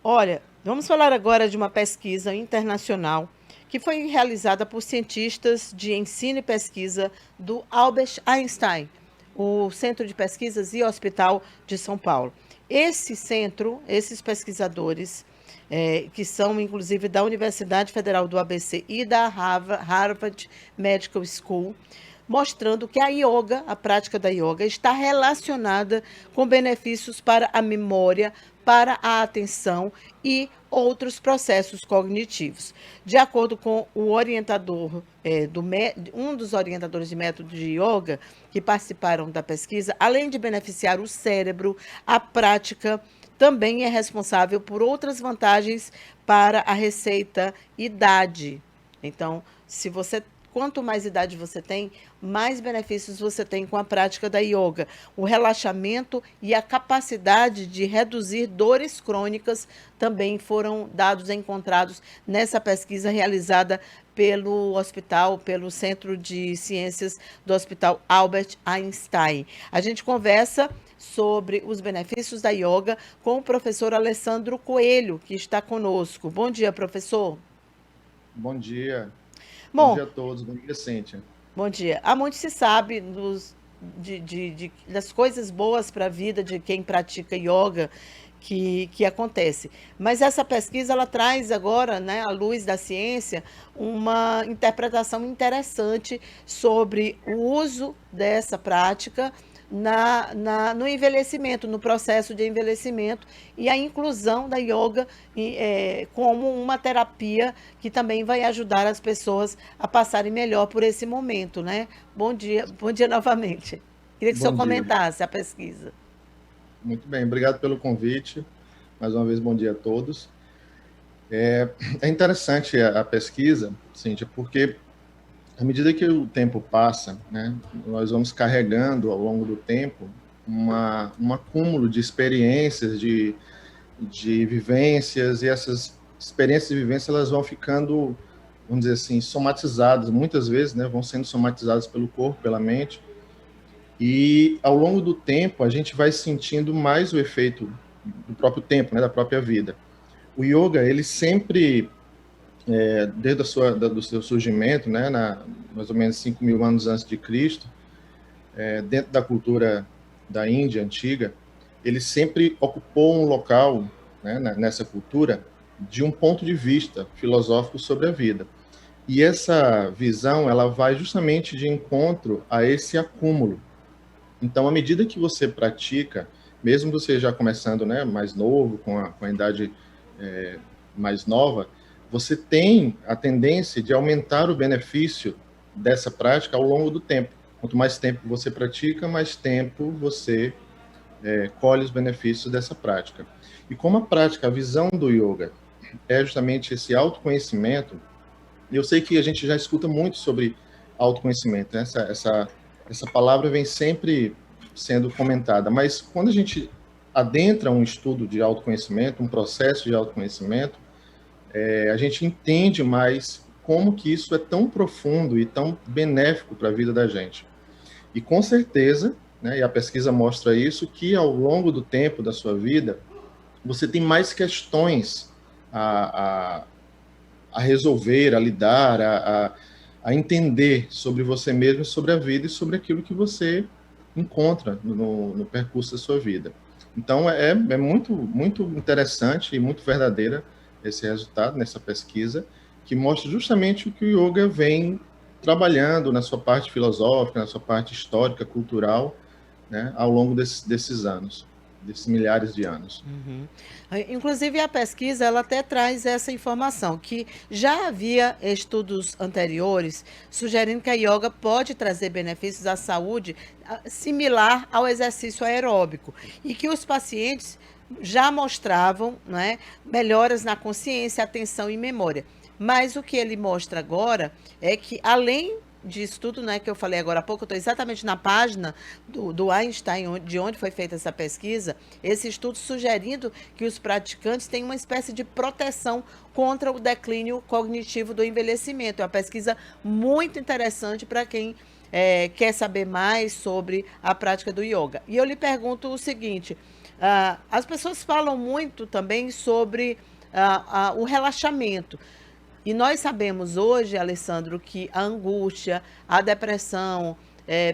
Olha, vamos falar agora de uma pesquisa internacional que foi realizada por cientistas de ensino e pesquisa do Albert Einstein, o Centro de Pesquisas e Hospital de São Paulo. Esse centro, esses pesquisadores, que são inclusive da Universidade Federal do ABC e da Harvard Medical School, mostrando que a yoga, a prática da yoga, está relacionada com benefícios para a memória, para a atenção e outros processos cognitivos. De acordo com o orientador, um dos orientadores de método de yoga que participaram da pesquisa, além de beneficiar o cérebro, a prática também é responsável por outras vantagens para a receita idade. Então, se você quanto mais idade você tem, mais benefícios você tem com a prática da yoga. O relaxamento e a capacidade de reduzir dores crônicas também foram dados encontrados nessa pesquisa realizada pelo hospital, pelo Centro de Ciências do Hospital Albert Einstein. A gente conversa sobre os benefícios da yoga com o professor Alessandro Coelho, que está conosco. Bom dia, professor. Bom dia. Bom Bom, dia a todos. Bom dia, Cíntia. bom dia. Há muito se sabe das coisas boas para a vida de quem pratica yoga que acontece. Mas essa pesquisa ela traz agora, né, à luz da ciência, uma interpretação interessante sobre o uso dessa prática no envelhecimento, no processo de envelhecimento e a inclusão da yoga como uma terapia que também vai ajudar as pessoas a passarem melhor por esse momento, né? Bom dia novamente. Queria que o senhor Bom dia. comentasse a pesquisa. Muito bem, obrigado pelo convite. Mais uma vez, bom dia a todos. É interessante a pesquisa, Cíntia, porque à medida que o tempo passa, né, nós vamos carregando ao longo do tempo um acúmulo de experiências, de vivências, e essas experiências e vivências elas vão ficando, vamos dizer assim, somatizadas, muitas vezes, né, vão sendo somatizadas pelo corpo, pela mente. E ao longo do tempo, a gente vai sentindo mais o efeito do próprio tempo, né, da própria vida. O yoga, ele sempre, desde do seu surgimento, né, mais ou menos 5.000 anos antes de Cristo, dentro da cultura da Índia antiga, ele sempre ocupou um local, né, nessa cultura de um ponto de vista filosófico sobre a vida. E essa visão, ela vai justamente de encontro a esse acúmulo. Então, à medida que você pratica, mesmo você já começando, né, mais novo, com a idade mais nova, você tem a tendência de aumentar o benefício dessa prática ao longo do tempo. Quanto mais tempo você pratica, mais tempo você colhe os benefícios dessa prática. E como a prática, a visão do yoga é justamente esse autoconhecimento, eu sei que a gente já escuta muito sobre autoconhecimento, né? Essa palavra vem sempre sendo comentada, mas quando a gente adentra um estudo de autoconhecimento, um processo de autoconhecimento, a gente entende mais como que isso é tão profundo e tão benéfico para a vida da gente. E com certeza, né, e a pesquisa mostra isso, que ao longo do tempo da sua vida, você tem mais questões a, a, a resolver, a lidar, a entender sobre você mesmo, sobre a vida e sobre aquilo que você encontra no percurso da sua vida. Então, é muito interessante e muito verdadeira esse resultado nessa pesquisa, que mostra justamente o que o yoga vem trabalhando na sua parte filosófica, na sua parte histórica, cultural, né, ao longo desses anos, desses milhares de anos. Uhum. Inclusive, a pesquisa ela até traz essa informação, que já havia estudos anteriores sugerindo que a yoga pode trazer benefícios à saúde similar ao exercício aeróbico e que os pacientes já mostravam, né, melhoras na consciência, atenção e memória. Mas o que ele mostra agora é que, além disso tudo, né, que eu falei agora há pouco, eu estou exatamente na página do Einstein, de onde foi feita essa pesquisa, esse estudo sugerindo que os praticantes têm uma espécie de proteção contra o declínio cognitivo do envelhecimento. É uma pesquisa muito interessante para quem quer saber mais sobre a prática do yoga. E eu lhe pergunto o seguinte: As pessoas falam muito também sobre o relaxamento. E nós sabemos hoje, Alessandro, que a angústia, a depressão,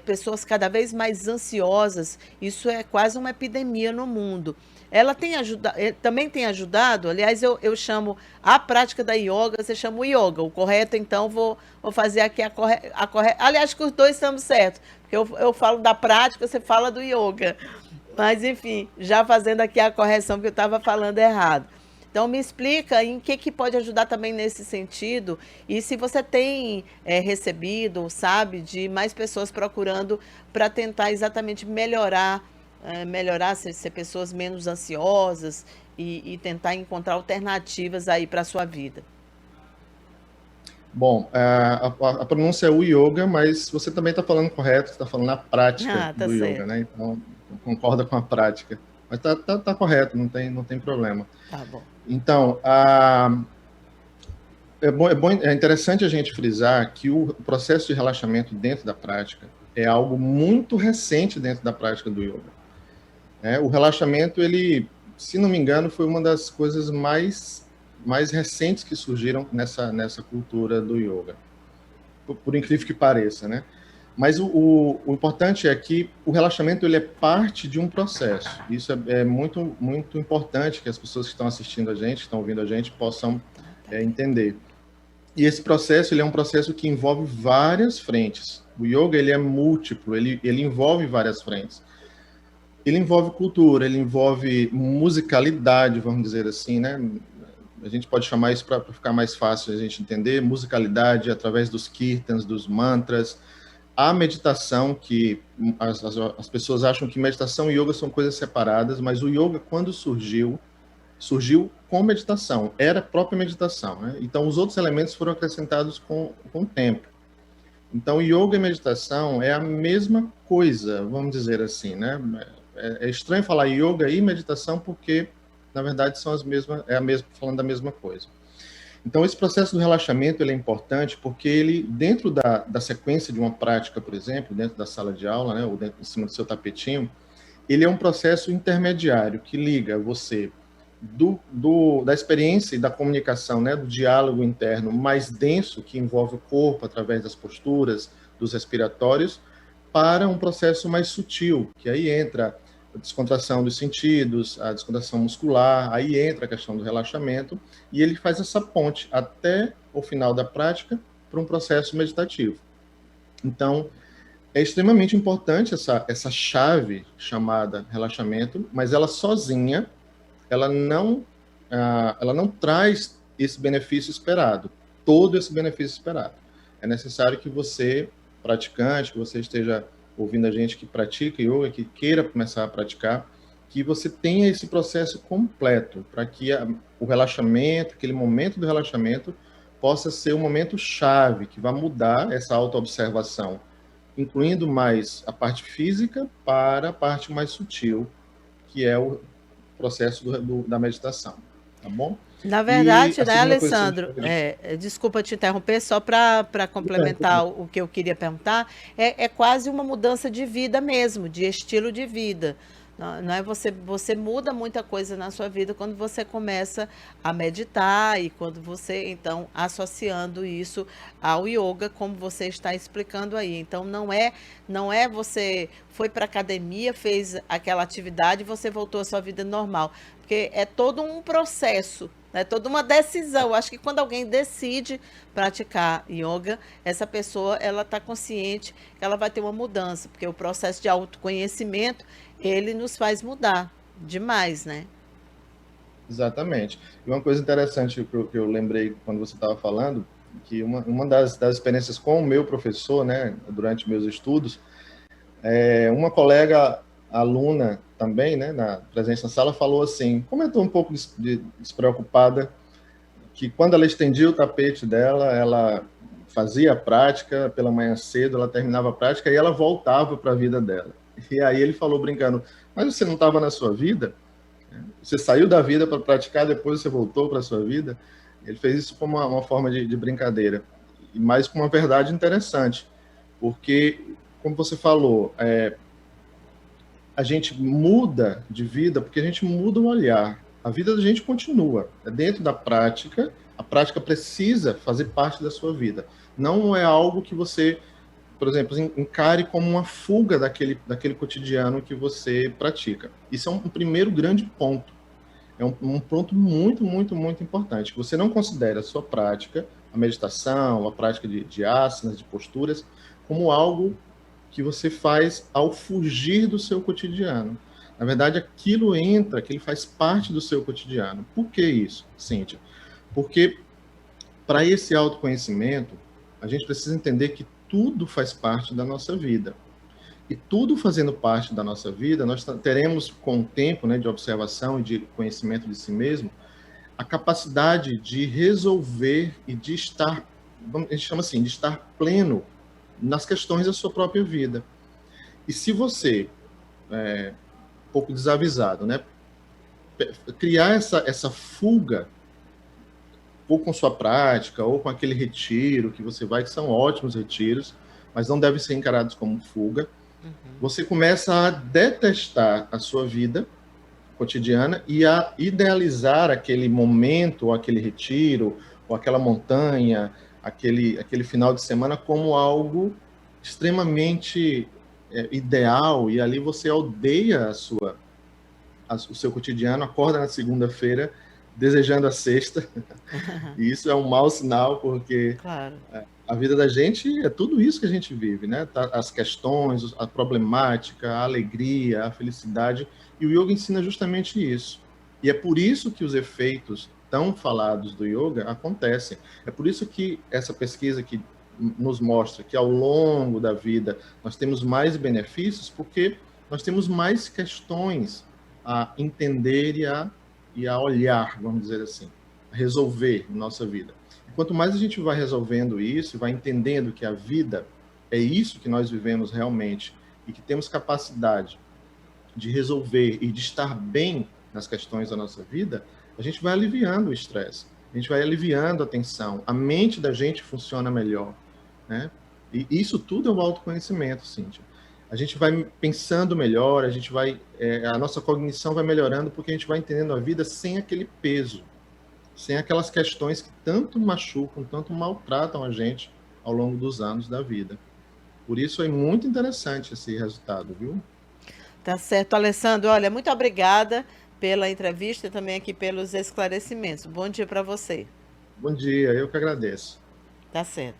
pessoas cada vez mais ansiosas, isso é quase uma epidemia no mundo. Ela tem ajudado, também tem ajudado, aliás, eu chamo a prática da yoga, você chama o yoga, o correto, então vou fazer aqui a correta. Aliás, que os dois estamos certos, porque eu falo da prática, você fala do yoga. Mas, enfim, já fazendo aqui a correção, porque eu estava falando errado. Então, me explica em que pode ajudar também nesse sentido e se você tem recebido, sabe, de mais pessoas procurando para tentar exatamente melhorar, ser pessoas menos ansiosas e tentar encontrar alternativas aí para a sua vida. Bom, a pronúncia é o yoga, mas você também está falando correto, você está falando a prática Ah, tá do yoga, certo. né? Então, concorda com a prática. Mas tá correto, não tem problema. Tá bom. Então, é interessante a gente frisar que o processo de relaxamento dentro da prática é algo muito recente dentro da prática do yoga. O relaxamento, ele, se não me engano, foi uma das coisas mais recentes que surgiram nessa cultura do yoga, por incrível que pareça, né? Mas o importante é que o relaxamento ele é parte de um processo. Isso é muito, muito importante que as pessoas que estão assistindo a gente, que estão ouvindo a gente, possam entender. E esse processo ele é um processo que envolve várias frentes. O yoga ele é múltiplo, ele envolve várias frentes. Ele envolve cultura, ele envolve musicalidade, vamos dizer assim, né? A gente pode chamar isso para ficar mais fácil a gente entender, musicalidade através dos kirtans, dos mantras, a meditação, que as pessoas acham que meditação e yoga são coisas separadas, mas o yoga, quando surgiu com meditação, era a própria meditação, né? Então, os outros elementos foram acrescentados com o tempo. Então, yoga e meditação é a mesma coisa, vamos dizer assim, né? É estranho falar yoga e meditação porque, na verdade, são falando da mesma coisa. Então, esse processo do relaxamento ele é importante porque ele, dentro da sequência de uma prática, por exemplo, dentro da sala de aula, né, ou dentro, em cima do seu tapetinho, ele é um processo intermediário que liga você da experiência e da comunicação, né, do diálogo interno mais denso, que envolve o corpo através das posturas, dos respiratórios, para um processo mais sutil, que aí entra a descontração dos sentidos, a descontração muscular, aí entra a questão do relaxamento, e ele faz essa ponte até o final da prática para um processo meditativo. Então, é extremamente importante essa chave chamada relaxamento, mas ela sozinha, ela não traz esse benefício esperado, todo esse benefício esperado. É necessário que você, praticante, que você esteja ouvindo a gente que pratica yoga, que queira começar a praticar, que você tenha esse processo completo, para que o relaxamento, aquele momento do relaxamento, possa ser um momento chave, que vai mudar essa autoobservação, incluindo mais a parte física para a parte mais sutil, que é o processo da meditação, tá bom? Na E verdade, a né, segunda coisa que Alessandro, você... desculpa te interromper, só para complementar o que eu queria perguntar, é quase uma mudança de vida mesmo, de estilo de vida. Não é você muda muita coisa na sua vida quando você começa a meditar e quando você, então, associando isso ao yoga, como você está explicando aí. Então, não é você foi para academia, fez aquela atividade e você voltou à sua vida normal, porque é todo um processo, é toda uma decisão. Acho que quando alguém decide praticar yoga, essa pessoa ela está consciente que ela vai ter uma mudança, porque o processo de autoconhecimento ele nos faz mudar demais, né? Exatamente. E uma coisa interessante que eu lembrei quando você estava falando, que uma das experiências com o meu professor, né, durante meus estudos, uma colega aluna também, né, na presença na sala, falou assim, comentou um pouco despreocupada, que quando ela estendia o tapete dela, ela fazia a prática pela manhã cedo, ela terminava a prática e ela voltava para a vida dela. E aí ele falou brincando, mas você não estava na sua vida? Você saiu da vida para praticar, depois você voltou para a sua vida? Ele fez isso como uma forma de brincadeira, mas com uma verdade interessante, porque, como você falou, a gente muda de vida porque a gente muda o olhar. A vida da gente continua. É dentro da prática, a prática precisa fazer parte da sua vida. Não é algo que você, por exemplo, encare como uma fuga daquele cotidiano que você pratica. Isso é um primeiro grande ponto. É um ponto muito, muito, muito importante. Que você não considera a sua prática, a meditação, a prática de asanas, de posturas, como algo que você faz ao fugir do seu cotidiano. Na verdade, aquilo faz parte do seu cotidiano. Por que isso, Cíntia? Porque para esse autoconhecimento, a gente precisa entender que tudo faz parte da nossa vida. E tudo fazendo parte da nossa vida, nós teremos, com o tempo, né, de observação e de conhecimento de si mesmo, a capacidade de resolver e de estar, a gente chama assim, de estar pleno nas questões da sua própria vida. E se você, um pouco desavisado, né, criar essa fuga, ou com sua prática, ou com aquele retiro que você vai, que são ótimos retiros, mas não devem ser encarados como fuga, você começa a detestar a sua vida cotidiana e a idealizar aquele momento, ou aquele retiro, ou aquela montanha, aquele final de semana como algo extremamente ideal, e ali você odeia o seu cotidiano, acorda na segunda-feira desejando a sexta, e isso é um mau sinal, porque Claro. a vida da gente é tudo isso que a gente vive, né? As questões, a problemática, a alegria, a felicidade, e o yoga ensina justamente isso. E é por isso que os efeitos tão falados do yoga acontecem. É por isso que essa pesquisa que nos mostra que ao longo da vida nós temos mais benefícios, porque nós temos mais questões a entender e a olhar, vamos dizer assim, a resolver na nossa vida. E quanto mais a gente vai resolvendo isso, vai entendendo que a vida é isso que nós vivemos realmente e que temos capacidade de resolver e de estar bem nas questões da nossa vida, a gente vai aliviando o estresse, a gente vai aliviando a tensão, a mente da gente funciona melhor, né? E isso tudo é o autoconhecimento, Cíntia. A gente vai pensando melhor, a nossa cognição vai melhorando porque a gente vai entendendo a vida sem aquele peso, sem aquelas questões que tanto machucam, tanto maltratam a gente ao longo dos anos da vida. Por isso é muito interessante esse resultado, viu? Tá certo, Alessandro. Olha, muito obrigada pela entrevista e também aqui pelos esclarecimentos. Bom dia para você. Bom dia, eu que agradeço. Tá certo.